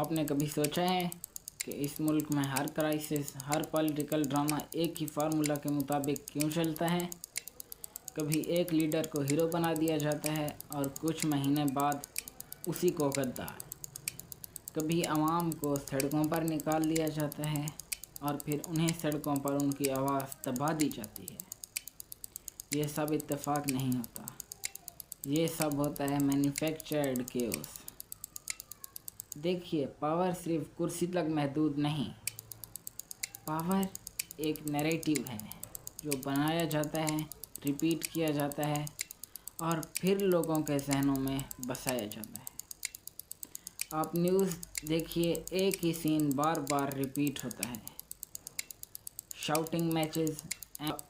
आपने कभी सोचा है कि इस मुल्क में हर क्राइसिस, हर पॉलिटिकल ड्रामा एक ही फार्मूला के मुताबिक क्यों चलता है? कभी एक लीडर को हीरो बना दिया जाता है और कुछ महीने बाद उसी को गद्दार। कभी आवाम को सड़कों पर निकाल लिया जाता है और फिर उन्हें सड़कों पर उनकी आवाज़ दबा दी जाती है। ये सब इत्तेफाक नहीं होता, ये सब होता है मैन्युफैक्चर्ड केओस। देखिए, पावर सिर्फ कुर्सी तक महदूद नहीं। पावर एक नैरेटिव है जो बनाया जाता है, रिपीट किया जाता है और फिर लोगों के जहनों में बसाया जाता है। आप न्यूज़ देखिए, एक ही सीन बार बार रिपीट होता है। शाउटिंग मैचेस,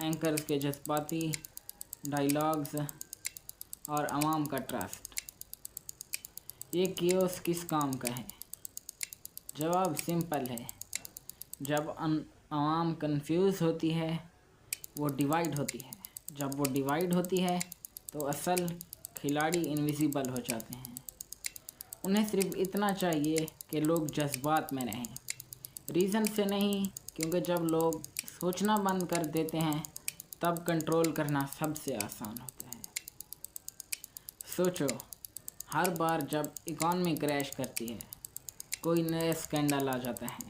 एंकर्स के जज्बाती डायलॉग्स और आवाम का ट्रस्ट। ये कियोस किस काम का है? जवाब सिंपल है। जब आवाम कंफ्यूज होती है, वो डिवाइड होती है। जब वो डिवाइड होती है तो असल खिलाड़ी इनविजिबल हो जाते हैं। उन्हें सिर्फ इतना चाहिए कि लोग जज्बात में रहें, रीज़न से नहीं, क्योंकि जब लोग सोचना बंद कर देते हैं तब कंट्रोल करना सबसे आसान होता है। सोचो, हर बार जब इकॉनमी क्रैश करती है, कोई नया स्कैंडल आ जाता है।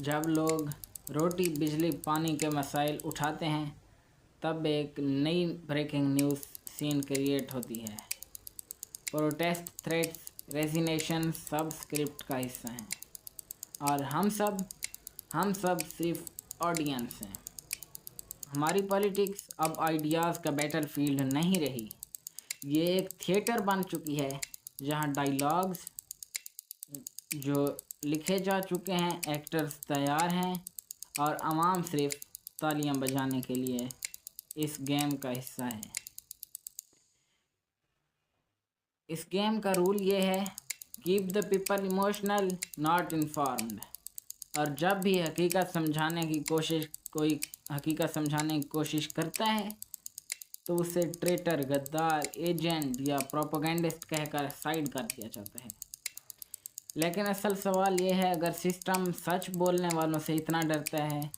जब लोग रोटी, बिजली, पानी के मसाइल उठाते हैं, तब एक नई ब्रेकिंग न्यूज़ सीन क्रिएट होती है। प्रोटेस्ट, थ्रेट्स, रेजिग्नेशन सब स्क्रिप्ट का हिस्सा हैं और हम सब सिर्फ ऑडियंस हैं। हमारी पॉलिटिक्स अब आइडियाज़ का बैटलफील्ड नहीं रही, ये एक थिएटर बन चुकी है जहां डायलॉग्स जो लिखे जा चुके हैं, एक्टर्स तैयार हैं और आवाम सिर्फ तालियां बजाने के लिए इस गेम का हिस्सा है। इस गेम का रूल ये है, keep the people emotional, not informed. और जब भी कोई हकीकत समझाने की कोशिश करता है तो उसे ट्रेटर, गद्दार, एजेंट या प्रोपेगेंडिस्ट कहकर साइड कर दिया जाता है। लेकिन असल सवाल ये है, अगर सिस्टम सच बोलने वालों से इतना डरता है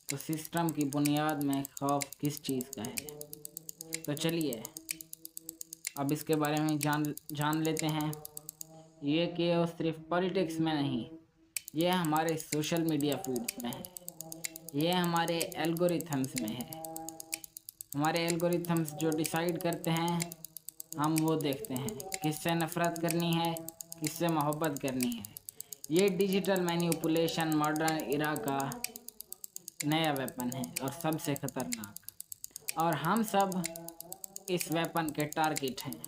तो सिस्टम की बुनियाद में खौफ किस चीज़ का है? तो चलिए अब इसके बारे में जान लेते हैं। ये केओस सिर्फ पॉलिटिक्स में नहीं, ये हमारे सोशल मीडिया फीड्स में है, ये हमारे एल्गोरिथम्स में है। हमारे एल्गोरिथम्स जो डिसाइड करते हैं, हम वो देखते हैं किससे नफ़रत करनी है, किससे मोहब्बत करनी है। ये डिजिटल मैनिपुलेशन मॉडर्न इरा का नया वेपन है और सबसे ख़तरनाक, और हम सब इस वेपन के टारगेट हैं।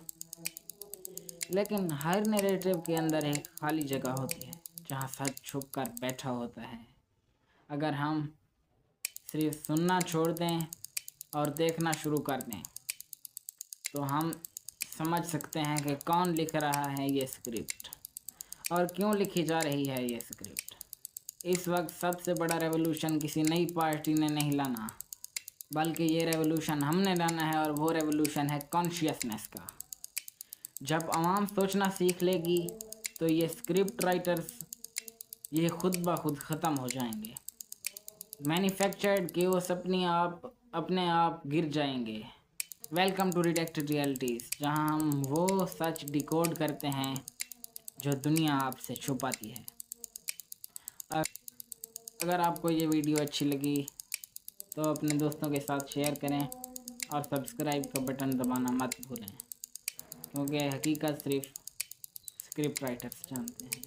लेकिन हर नैरेटिव के अंदर एक खाली जगह होती है जहाँ सच छुप कर बैठा होता है। अगर हम सिर्फ सुनना छोड़ दें और देखना शुरू कर दें तो हम समझ सकते हैं कि कौन लिख रहा है ये स्क्रिप्ट और क्यों लिखी जा रही है ये स्क्रिप्ट। इस वक्त सबसे बड़ा रेवोल्यूशन किसी नई पार्टी ने नहीं लाना, बल्कि ये रेवोल्यूशन हमने लाना है, और वो रेवोल्यूशन है कॉन्शियसनेस का। जब आवाम सोचना सीख लेगी तो ये स्क्रिप्ट राइटर्स ये खुद ब खुद ख़त्म हो जाएंगे। मैन्युफैक्चर्ड केओस अपने आप गिर जाएंगे। वेलकम टू रिडेक्टेड रियलिटीज़, जहां हम वो सच डिकोड करते हैं जो दुनिया आपसे छुपाती है। अगर आपको ये वीडियो अच्छी लगी तो अपने दोस्तों के साथ शेयर करें और सब्सक्राइब का बटन दबाना मत भूलें, क्योंकि हकीकत सिर्फ स्क्रिप्ट राइटर्स जानते हैं।